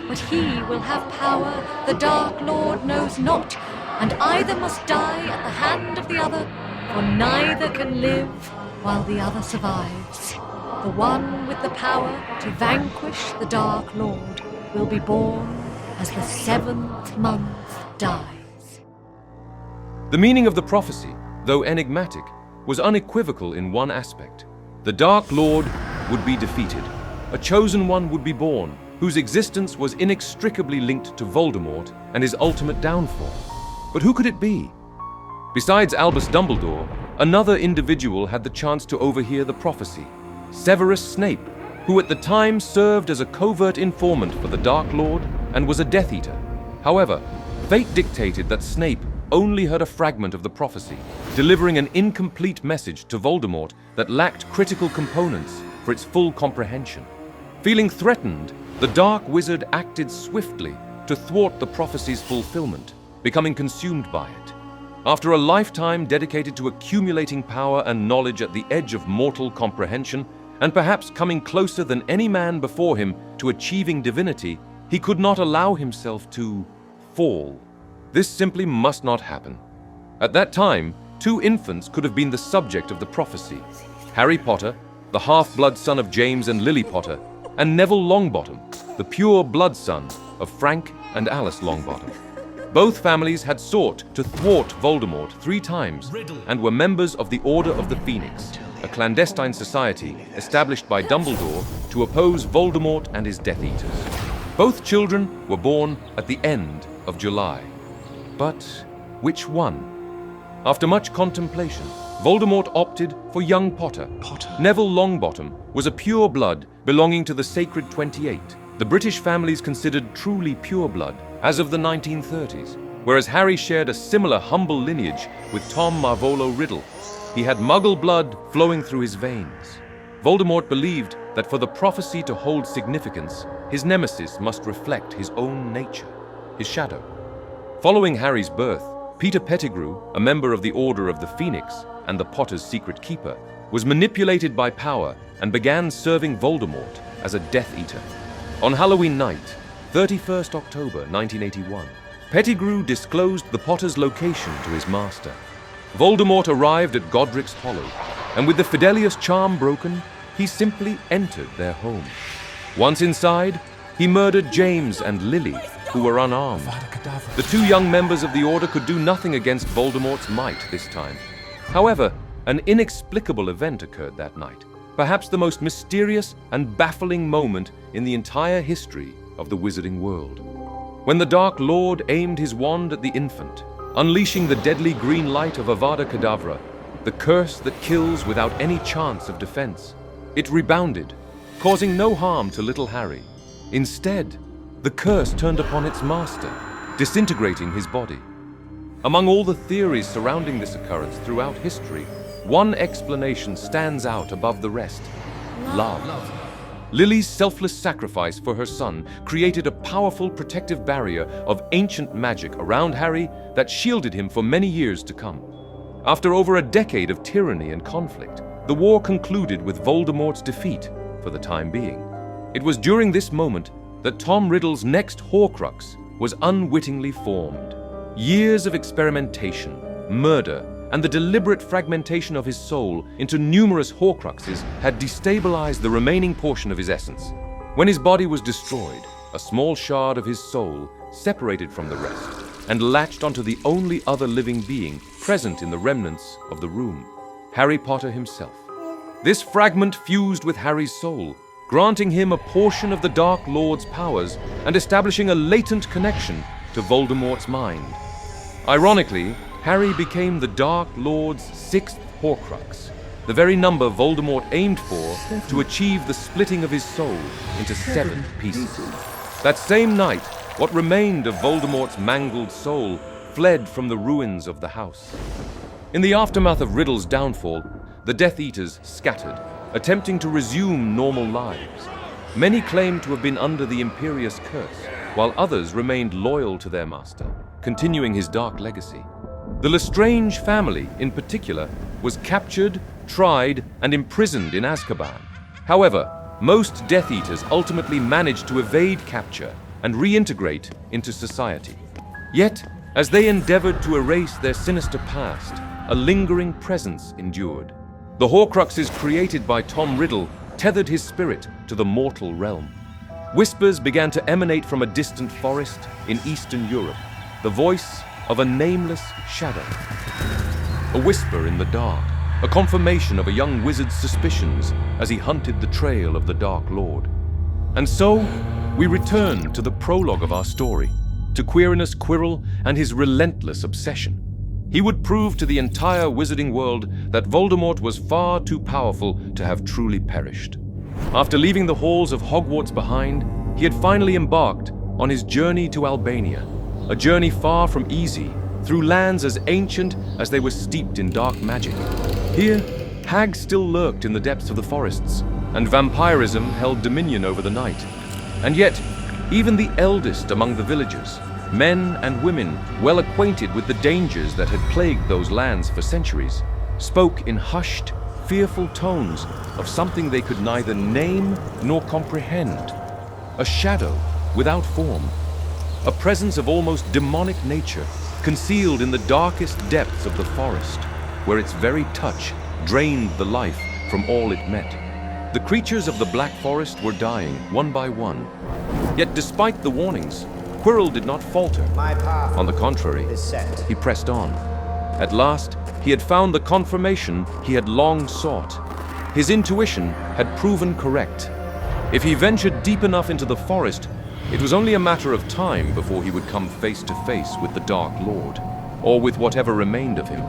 But he will have power the Dark Lord knows not, and either must die at the hand of the other, for neither can live while the other survives. The one with the power to vanquish the Dark Lord will be born as the 7th month dies. The meaning of the prophecy, though enigmatic, was unequivocal in one aspect. The Dark Lord would be defeated. A chosen one would be born, whose existence was inextricably linked to Voldemort and his ultimate downfall. But who could it be? Besides Albus Dumbledore, another individual had the chance to overhear the prophecy, Severus Snape, who at the time served as a covert informant for the Dark Lord and was a Death Eater. However, fate dictated that Snape only heard a fragment of the prophecy, delivering an incomplete message to Voldemort that lacked critical components for its full comprehension. Feeling threatened, the Dark Wizard acted swiftly to thwart the prophecy's fulfillment, becoming consumed by it. After a lifetime dedicated to accumulating power and knowledge at the edge of mortal comprehension, and perhaps coming closer than any man before him to achieving divinity, he could not allow himself to fall. This simply must not happen. At that time, 2 infants could have been the subject of the prophecy: Harry Potter, the half-blood son of James and Lily Potter, and Neville Longbottom, the pure blood son of Frank and Alice Longbottom. Both families had sought to thwart Voldemort 3 times and were members of the Order of the Phoenix, a clandestine society established by Dumbledore to oppose Voldemort and his Death Eaters. Both children were born at the end of July. But which one? After much contemplation, Voldemort opted for young Potter. Neville Longbottom was a pure blood belonging to the Sacred 28, the British families considered truly pure blood as of the 1930s, whereas Harry shared a similar humble lineage with Tom Riddle. He had Muggle blood flowing through his veins. Voldemort believed that for the prophecy to hold significance, his nemesis must reflect his own nature, his shadow. Following Harry's birth, Peter Pettigrew, a member of the Order of the Phoenix and the Potter's secret keeper, was manipulated by power and began serving Voldemort as a Death Eater. On Halloween night, 31st October 1981, Pettigrew disclosed the Potter's location to his master. Voldemort arrived at Godric's Hollow, and with the Fidelius charm broken, he simply entered their home. Once inside, he murdered James and Lily, who were unarmed. The 2 young members of the Order could do nothing against Voldemort's might this time. However, an inexplicable event occurred that night, perhaps the most mysterious and baffling moment in the entire history of the wizarding world. When the Dark Lord aimed his wand at the infant, unleashing the deadly green light of Avada Kedavra, the curse that kills without any chance of defense, it rebounded, causing no harm to little Harry. Instead, the curse turned upon its master, disintegrating his body. Among all the theories surrounding this occurrence throughout history, one explanation stands out above the rest: love. Lily's selfless sacrifice for her son created a powerful protective barrier of ancient magic around Harry that shielded him for many years to come. After over a decade of tyranny and conflict, the war concluded with Voldemort's defeat for the time being. It was during this moment that Tom Riddle's next Horcrux was unwittingly formed. Years of experimentation, murder, and the deliberate fragmentation of his soul into numerous Horcruxes had destabilized the remaining portion of his essence. When his body was destroyed, a small shard of his soul separated from the rest and latched onto the only other living being present in the remnants of the room: Harry Potter himself. This fragment fused with Harry's soul, granting him a portion of the Dark Lord's powers and establishing a latent connection to Voldemort's mind. Ironically, Harry became the Dark Lord's 6th Horcrux, the very number Voldemort aimed for to achieve the splitting of his soul into 7 pieces. That same night, what remained of Voldemort's mangled soul fled from the ruins of the house. In the aftermath of Riddle's downfall, the Death Eaters scattered, attempting to resume normal lives. Many claimed to have been under the Imperious curse, while others remained loyal to their master, continuing his dark legacy. The Lestrange family, in particular, was captured, tried, and imprisoned in Azkaban. However, most Death Eaters ultimately managed to evade capture and reintegrate into society. Yet, as they endeavored to erase their sinister past, a lingering presence endured. The Horcruxes created by Tom Riddle tethered his spirit to the mortal realm. Whispers began to emanate from a distant forest in Eastern Europe, the voice of a nameless shadow. A whisper in the dark, a confirmation of a young wizard's suspicions as he hunted the trail of the Dark Lord. And so, we return to the prologue of our story, to Quirinus Quirrell and his relentless obsession. He would prove to the entire wizarding world that Voldemort was far too powerful to have truly perished. After leaving the halls of Hogwarts behind, he had finally embarked on his journey to Albania, a journey far from easy, through lands as ancient as they were steeped in dark magic. Here, hags still lurked in the depths of the forests, and vampirism held dominion over the night. And yet, even the eldest among the villagers, men and women well acquainted with the dangers that had plagued those lands for centuries, spoke in hushed, fearful tones of something they could neither name nor comprehend. A shadow without form, a presence of almost demonic nature, concealed in the darkest depths of the forest, where its very touch drained the life from all it met. The creatures of the Black Forest were dying, one by one. Yet despite the warnings, Quirrell did not falter. On the contrary, he pressed on. At last, he had found the confirmation he had long sought. His intuition had proven correct. If he ventured deep enough into the forest, it was only a matter of time before he would come face to face with the Dark Lord, or with whatever remained of him.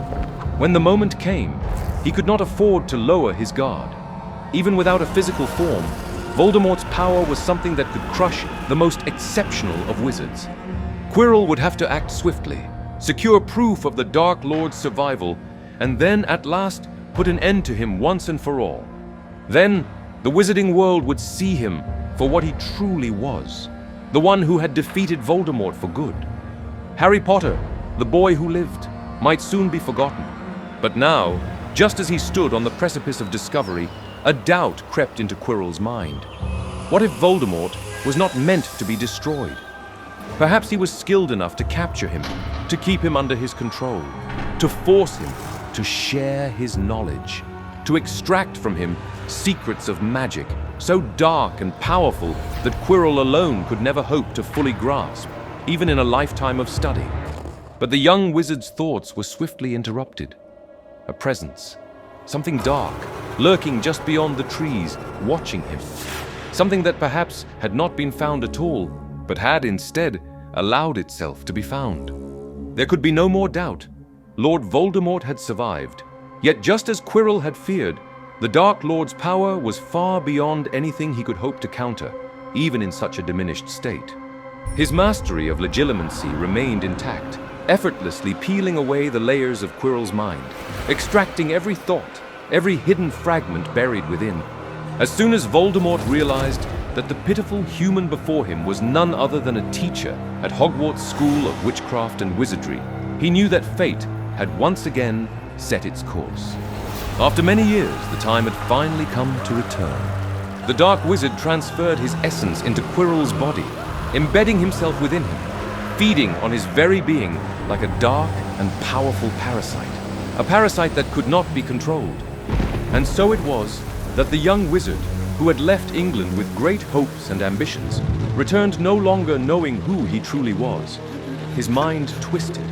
When the moment came, he could not afford to lower his guard. Even without a physical form, Voldemort's power was something that could crush the most exceptional of wizards. Quirrell would have to act swiftly, secure proof of the Dark Lord's survival, and then at last put an end to him once and for all. Then, the wizarding world would see him for what he truly was, the one who had defeated Voldemort for good. Harry Potter, the boy who lived, might soon be forgotten. But now, just as he stood on the precipice of discovery, a doubt crept into Quirrell's mind. What if Voldemort was not meant to be destroyed? Perhaps he was skilled enough to capture him, to keep him under his control, to force him to share his knowledge, to extract from him secrets of magic so dark and powerful that Quirrell alone could never hope to fully grasp, even in a lifetime of study. But the young wizard's thoughts were swiftly interrupted. A presence, something dark, lurking just beyond the trees, watching him. Something that perhaps had not been found at all, but had instead allowed itself to be found. There could be no more doubt. Lord Voldemort had survived. Yet just as Quirrell had feared, the Dark Lord's power was far beyond anything he could hope to counter, even in such a diminished state. His mastery of legilimency remained intact, effortlessly peeling away the layers of Quirrell's mind, extracting every thought, every hidden fragment buried within. As soon as Voldemort realized that the pitiful human before him was none other than a teacher at Hogwarts School of Witchcraft and Wizardry, he knew that fate had once again set its course. After many years, the time had finally come to return. The Dark Wizard transferred his essence into Quirrell's body, embedding himself within him, feeding on his very being like a dark and powerful parasite, a parasite that could not be controlled. And so it was that the young wizard, who had left England with great hopes and ambitions, returned no longer knowing who he truly was. His mind twisted,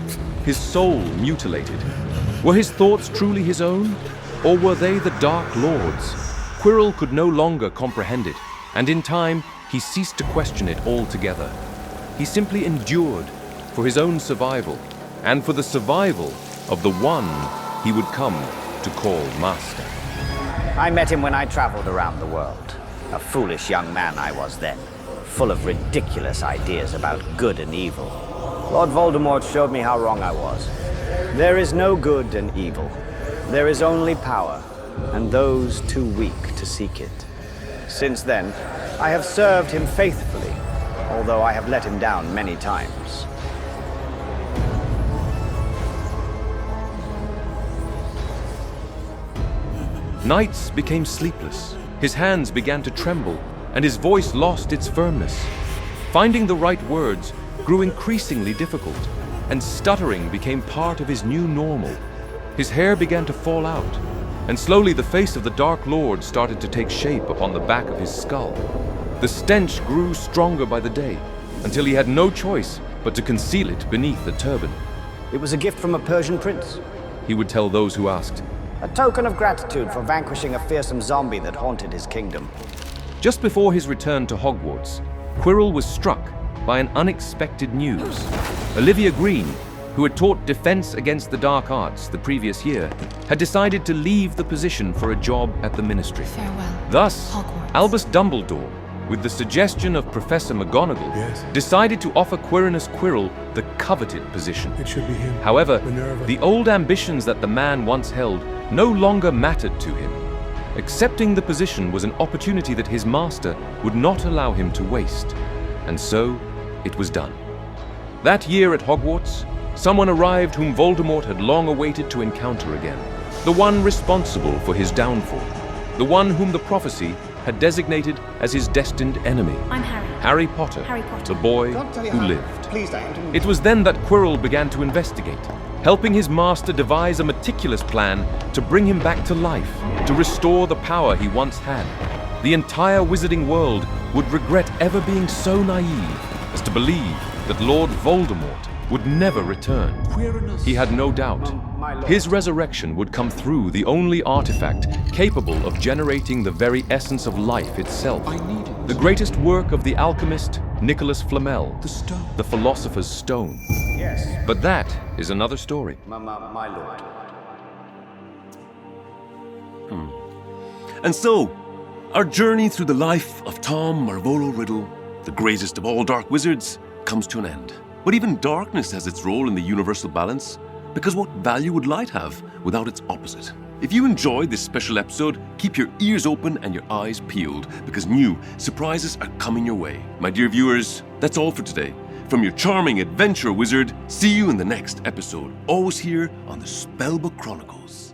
his soul mutilated. Were his thoughts truly his own, or were they the Dark Lord's? Quirrell could no longer comprehend it, and in time he ceased to question it altogether. He simply endured for his own survival, and for the survival of the one he would come to call master. I met him when I traveled around the world. A foolish young man I was then, full of ridiculous ideas about good and evil. Lord Voldemort showed me how wrong I was. There is no good and evil. There is only power, and those too weak to seek it. Since then, I have served him faithfully, although I have let him down many times. Nights became sleepless, his hands began to tremble, and his voice lost its firmness. Finding the right words grew increasingly difficult, and stuttering became part of his new normal. His hair began to fall out, and slowly the face of the Dark Lord started to take shape upon the back of his skull. The stench grew stronger by the day, until he had no choice but to conceal it beneath the turban. It was a gift from a Persian prince, He would tell those who asked. a token of gratitude for vanquishing a fearsome zombie that haunted his kingdom. Just before his return to Hogwarts, Quirrell was struck by an unexpected news. Olivia Green, who had taught defense against the dark arts the previous year, had decided to leave the position for a job at the ministry. Farewell, Thus, Hogwarts. Albus Dumbledore, with the suggestion of Professor McGonagall, decided to offer Quirinus Quirrell the coveted position. It should be him. However, Minerva. the old ambitions that the man once held no longer mattered to him. Accepting the position was an opportunity that his master would not allow him to waste. And so, it was done. That year at Hogwarts, someone arrived whom Voldemort had long awaited to encounter again. The one responsible for his downfall. The one whom the prophecy had designated as his destined enemy. I'm Harry. Harry Potter, Harry Potter. the boy Can't tell you who how. lived. Please don't. It was then that Quirrell began to investigate, helping his master devise a meticulous plan to bring him back to life, to restore the power he once had. The entire wizarding world would regret ever being so naive as to believe that Lord Voldemort would never return. He had no doubt. His resurrection would come through the only artifact capable of generating the very essence of life itself. The greatest work of the alchemist Nicholas Flamel, the Philosopher's Stone. Yes, But that is another story. my lord. And so, our journey through the life of Tom Marvolo Riddle, the greatest of all dark wizards, comes to an end. But even darkness has its role in the universal balance, because what value would light have without its opposite? If you enjoyed this special episode, keep your ears open and your eyes peeled, because new surprises are coming your way. My dear viewers, that's all for today. From your charming adventure wizard, see you in the next episode, always here on the Spellbook Chronicles.